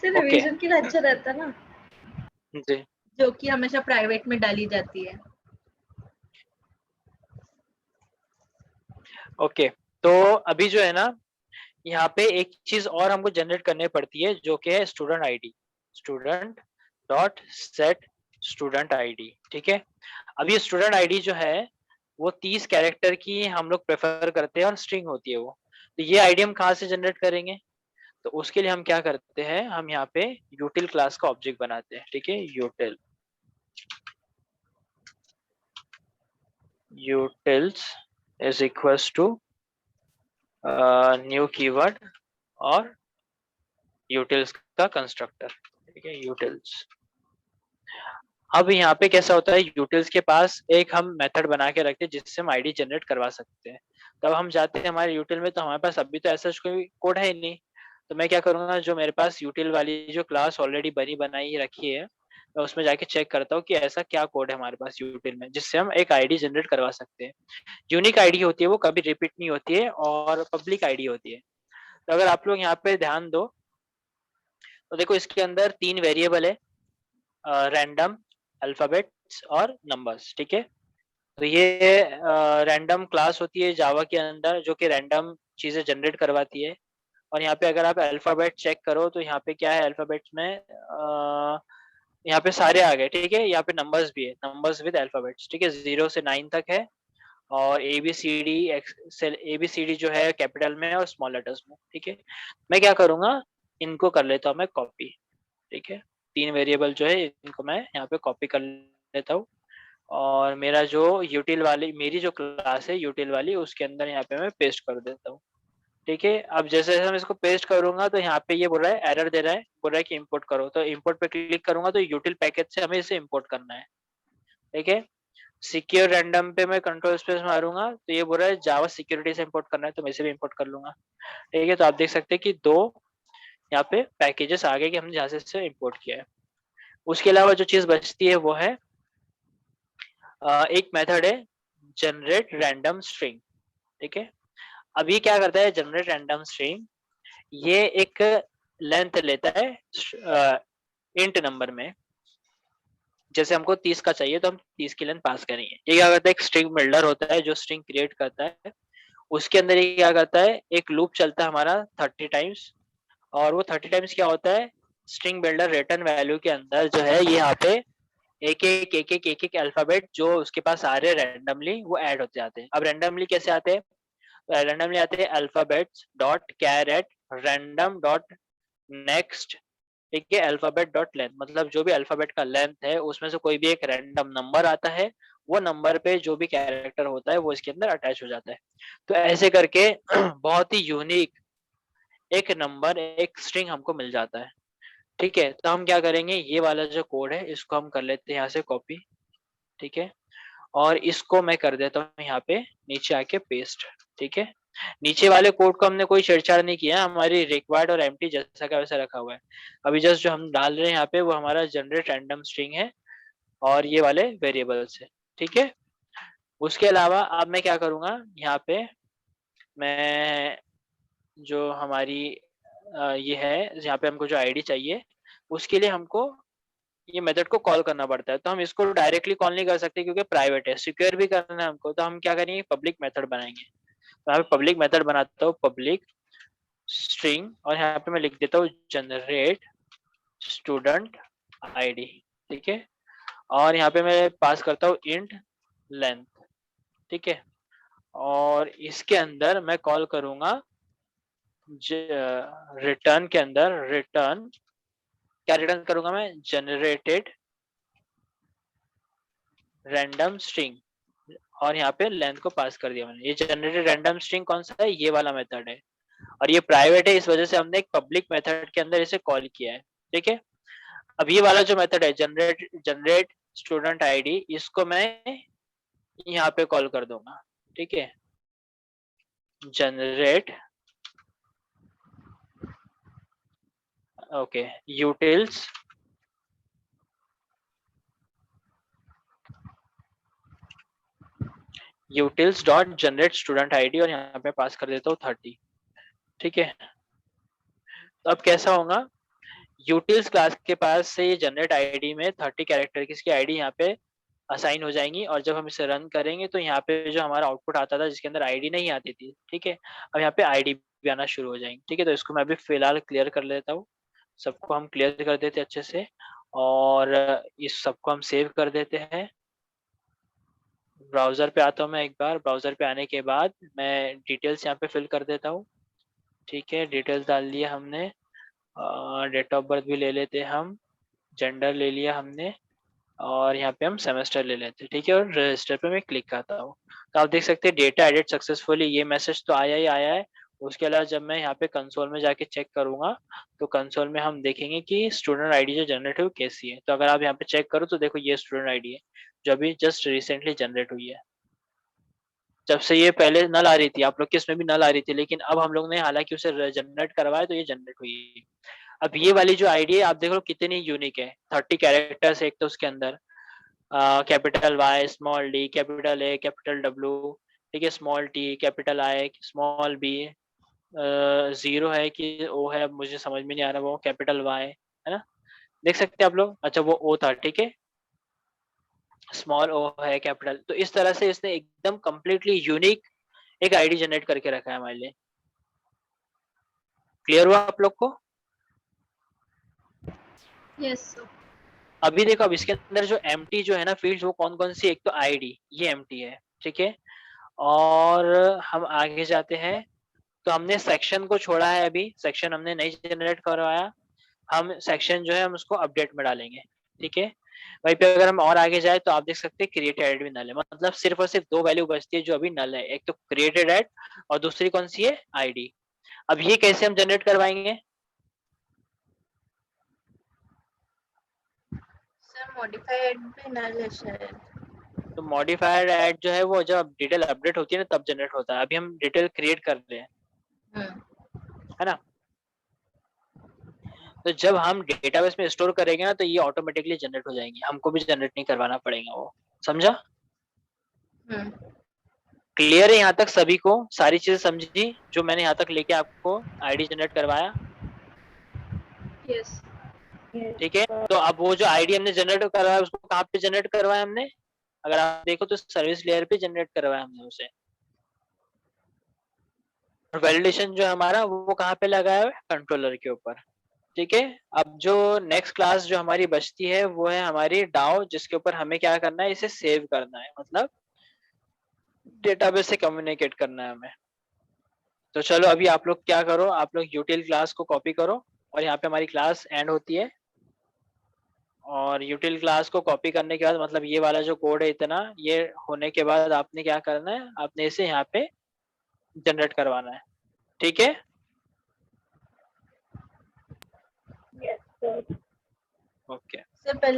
इससे okay revision के लिए अच्छा रहता है ना, जी। जो कि हमेशा प्राइवेट में डाली जाती है। ओके तो अभी जो है ना, यहाँ पे एक चीज और हमको जनरेट करनी पड़ती है जो कि है student ID, student dot set student ID. ठीक है, अब ये स्टूडेंट आईडी जो है वो 30 कैरेक्टर की हम लोग प्रेफर करते हैं और स्ट्रिंग होती है वो। तो ये आईडी हम कहाँ से जनरेट करेंगे? तो उसके लिए हम क्या करते हैं, हम यहाँ पे यूटिल क्लास का ऑब्जेक्ट बनाते हैं। ठीक है, util, utils is equals to new keyword और यूटिल्स का कंस्ट्रक्टर। ठीक है, यूटिल्स। अब यहाँ पे कैसा होता है, यूटिल्स के पास एक हम मेथड बना के रखते हैं जिससे हम आईडी जनरेट करवा सकते हैं। तब हम जाते हैं हमारे यूटिल में, तो हमारे पास अभी तो ऐसा कोई कोड है ही नहीं। तो मैं क्या करूंगा, जो मेरे पास यूटिल वाली जो क्लास ऑलरेडी बनी बनाई रखी है, मैं उसमें जाके चेक करता हूँ कि ऐसा क्या कोड है हमारे पास यूटिल में जिससे हम एक आईडी जनरेट करवा सकते हैं। यूनिक आईडी होती है, वो कभी रिपीट नहीं होती है, और पब्लिक आईडी होती है। तो अगर आप लोग यहाँ पे ध्यान दो तो देखो इसके अंदर 3 वेरिएबल है, रैंडम, अल्फाबेट्स और नंबर्स। ठीक है, तो ये रैंडम क्लास होती है जावा के अंदर जो कि रैंडम चीजें जनरेट करवाती है। और यहाँ पे अगर आप अल्फाबेट चेक करो तो यहाँ पे क्या है, अल्फाबेट्स में यहाँ पे सारे आ गए। ठीक है, यहाँ पे नंबर्स भी है, नंबर्स विद अल्फाबेट्स। ठीक है, 0 से 9 तक है, और A B C D, A B C D जो है कैपिटल में और स्मॉल लेटर्स में। ठीक है, मैं क्या करूंगा, इनको कर लेता हूँ मैं कॉपी। ठीक है, 3 वेरिएबल जो है इनको मैं यहाँ पे कॉपी कर लेता हूँ, और मेरा जो यूटिल वाली, मेरी जो क्लास है यूटिल वाली, उसके अंदर यहाँ पे मैं पेस्ट कर देता हूँ। ठीक है, अब जैसे जैसे मैं इसको पेस्ट करूंगा तो यहाँ पे ये बोल रहा है, एरर दे रहा है, बोल रहा है कि इंपोर्ट करो। तो इंपोर्ट पे क्लिक करूंगा तो यूटिल पैकेज से हमें इसे इंपोर्ट करना है। ठीक है, सिक्योर रैंडम पे मैं कंट्रोल स्पेस मारूंगा तो ये बोल रहा है जावा सिक्योरिटी से इंपोर्ट करना है, तो मैं इसे भी इंपोर्ट कर लूंगा। ठीक है, तो आप देख सकते हैं कि 2 यहाँ पे पैकेजेस आ गए कि हमने जहाँ से इसे इंपोर्ट किया है। उसके अलावा जो चीज बचती है वो है एक मेथड है जनरेट रैंडम स्ट्रिंग। ठीक है, अब ये क्या करता है, जनरेट रैंडम स्ट्रिंग, ये एक लेंथ लेता है इंट नंबर में। जैसे हमको 30 का चाहिए तो हम 30 की लेंथ पास करेंगे। ये क्या करता है, एक स्ट्रिंग बिल्डर होता है जो स्ट्रिंग क्रिएट करता है। उसके अंदर ये क्या करता है, एक लूप चलता है हमारा 30 टाइम्स, और वो 30 टाइम्स क्या होता है, स्ट्रिंग बिल्डर रिटर्न वैल्यू के अंदर जो है ये यहाँ पे एक एक अल्फाबेट जो उसके पास आ रहे हैं रैंडमली, वो ऐड होते जाते हैं। अब रैंडमली कैसे आते हैं, रैंडमली आते हैं alphabets dot char at random dot next. ठीक है, अल्फाबेट डॉट लेंथ, मतलब जो भी अल्फाबेट का लेंथ है उसमें से कोई भी एक रैंडम नंबर आता है, वो नंबर पे जो भी कैरेक्टर होता है वो इसके अंदर अटैच हो जाता है। तो ऐसे करके बहुत ही यूनिक एक नंबर, एक स्ट्रिंग हमको मिल जाता है। ठीक है, तो हम क्या करेंगे, ये वाला जो कोड है इसको हम कर लेते हैं यहाँ से कॉपी। ठीक है, और इसको मैं कर देता हूँ यहाँ पे नीचे आके पेस्ट। ठीक है, नीचे वाले कोड को हमने कोई छेड़छाड़ नहीं किया, हमारी रिक्वायर्ड और एम्प्टी जैसा का वैसा रखा हुआ है। अभी जस्ट जो हम डाल रहे हैं यहाँ पे वो हमारा जनरेट रैंडम स्ट्रिंग है, और ये वाले वेरिएबल्स है। ठीक है, उसके अलावा अब मैं क्या करूंगा, यहाँ पे मैं जो हमारी ये है, यहाँ पे हमको जो आईडी चाहिए उसके लिए हमको ये मेथड को कॉल करना पड़ता है। तो हम इसको डायरेक्टली कॉल नहीं कर सकते क्योंकि प्राइवेट है, सिक्योर भी करना है हमको, तो हम क्या करेंगे, पब्लिक मेथड बनाएंगे। तो यहाँ पे पब्लिक मेथड बनाता हूँ, पब्लिक स्ट्रिंग, और यहाँ पे मैं लिख देता हूँ जनरेट स्टूडेंट आईडी। ठीक है, और यहाँ पे मैं पास करता हूँ इंट लेंथ। ठीक है, और इसके अंदर मैं कॉल करूंगा रिटर्न के अंदर, रिटर्न क्या रिटर्न करूंगा मैं, जनरेटेड रैंडम स्ट्रिंग, और यहाँ पे लेंथ को पास कर दिया मैंने। ये जनरेटेड रैंडम स्ट्रिंग कौन सा है, ये वाला मेथड है, और ये प्राइवेट है, इस वजह से हमने एक पब्लिक मेथड के अंदर इसे कॉल किया है। ठीक है, अब ये वाला जो मेथड है जनरेट जनरेट स्टूडेंट आईडी, इसको मैं यहाँ पे कॉल कर दूंगा। ठीक है, generate, okay, utils utils dot generate student ID, और यहाँ पे पास कर देता हूँ 30। ठीक है, तो अब कैसा होगा, यूटिल्स क्लास के पास से ये जनरेट आईडी में 30 कैरेक्टर की इसकी आईडी यहाँ पे असाइन हो जाएंगी, और जब हम इसे रन करेंगे तो यहाँ पे जो हमारा आउटपुट आता था जिसके अंदर आईडी नहीं आती थी, ठीक है, अब यहाँ पे आईडी भी आना शुरू हो जाएंगी। ठीक है, तो इसको मैं अभी फिलहाल क्लियर कर लेता हूँ, सबको हम क्लियर कर देते हैं अच्छे से, और इस सबको हम सेव कर देते हैं। ब्राउजर पे आता हूँ मैं एक बार, ब्राउजर पे आने के बाद मैं डिटेल्स यहाँ पे फिल कर देता हूँ। ठीक है, डिटेल्स डाल दिया हमने, डेट ऑफ बर्थ भी ले लेते हैं हम, जेंडर ले लिया हमने, और यहाँ पे हम सेमेस्टर ले लेते हैं। ठीक है, और रजिस्टर पे मैं क्लिक करता हूँ, तो आप देख सकते हैं डेटा एडिट सक्सेसफुली, ये मैसेज तो आया ही आया है। उसके अलावा जब मैं यहाँ पे कंसोल में जाके चेक करूंगा तो कंसोल में हम देखेंगे कि स्टूडेंट आईडी जो जनरेट हुई कैसी है। तो अगर आप यहाँ पे चेक करो तो देखो ये स्टूडेंट आईडी है जो अभी जस्ट रिसेंटली जनरेट हुई है। जब से ये पहले नल आ रही थी, आप लोग के इसमें भी नल आ रही थी, लेकिन अब हम लोग ने हालांकि उसे जनरेट करवाया तो ये जनरेट हुई। अब ये वाली जो आईडी है आप देख लो कितनी यूनिक है, 30 कैरेक्टर्स एक तो उसके अंदर, capital Y, small D, capital A, capital W, ठीक है, small T, capital I, small B, zero है कि ओ है, अब मुझे समझ में नहीं आ रहा, वो कैपिटल वाई है ना, देख सकते हैं आप लोग। अच्छा वो ओ था, ठीक है, स्मॉल ओ है, कैपिटल, तो इस तरह से इसने एकदम कंप्लीटली यूनिक एक आईडी जनरेट करके रखा है हमारे लिए। क्लियर हुआ आप लोग को? यस। अभी देखो, अब इसके अंदर जो एम्प्टी जो है ना फील्ड्स, वो कौन कौन सी, एक तो आईडी ये एम्प्टी है, ठीक है, और हम आगे जाते हैं तो हमने सेक्शन को छोड़ा है, अभी सेक्शन हमने नहीं जनरेट करवाया, हम सेक्शन जो है हम उसको अपडेट में डालेंगे। ठीक है, वहीं पे अगर हम और आगे जाए तो आप देख सकते हैं क्रिएटेड एड भी नल है, मतलब सिर्फ और सिर्फ दो वैल्यू बचती है जो अभी नल है, एक तो क्रिएटेड एड और दूसरी कौन सी है, आईडी। अब ये कैसे हम जनरेट करवाएंगे? सर मॉडिफाइड भी नल है शायद। तो मॉडिफायर एड जो है वो जब डिटेल अपडेट होती है ना तब जनरेट होता है, अभी हम डिटेल क्रिएट कर रहे हैं, है ना। तो जब हम डेटाबेस में स्टोर करेंगे ना तो ये ऑटोमेटिकली जनरेट हो जाएंगे, हमको भी जनरेट नहीं करवाना पड़ेगा वो, समझा? क्लियर है यहाँ तक सभी को? सारी चीजें समझी जो मैंने यहाँ तक लेके आपको आईडी जनरेट करवाया? यस। ठीक है, तो अब वो जो आईडी हमने जनरेट करवाया उसको कहाँ पे जनरेट करवाया हमने? अगर आप देखो तो सर्विस लेयर पे जनरेट करवाया हमने उसे, और वैलिडेशन जो हमारा वो कहाँ पे लगाया हुआ है, कंट्रोलर के ऊपर। ठीक है, अब जो नेक्स्ट क्लास जो हमारी बचती है वो है हमारी डाओ, जिसके ऊपर हमें क्या करना है, इसे सेव करना है, मतलब डेटाबेस से कम्युनिकेट करना है हमें। तो चलो अभी आप लोग क्या करो, आप लोग यूटिल क्लास को कॉपी करो, और यहाँ पे हमारी क्लास एंड होती है, और यूटिल क्लास को कॉपी करने के बाद मतलब ये वाला जो कोड है इतना, ये होने के बाद आपने क्या करना है, आपने इसे यहाँ पे जनरेट करवाना है। ठीक है, यस सर। ओके। सर पहले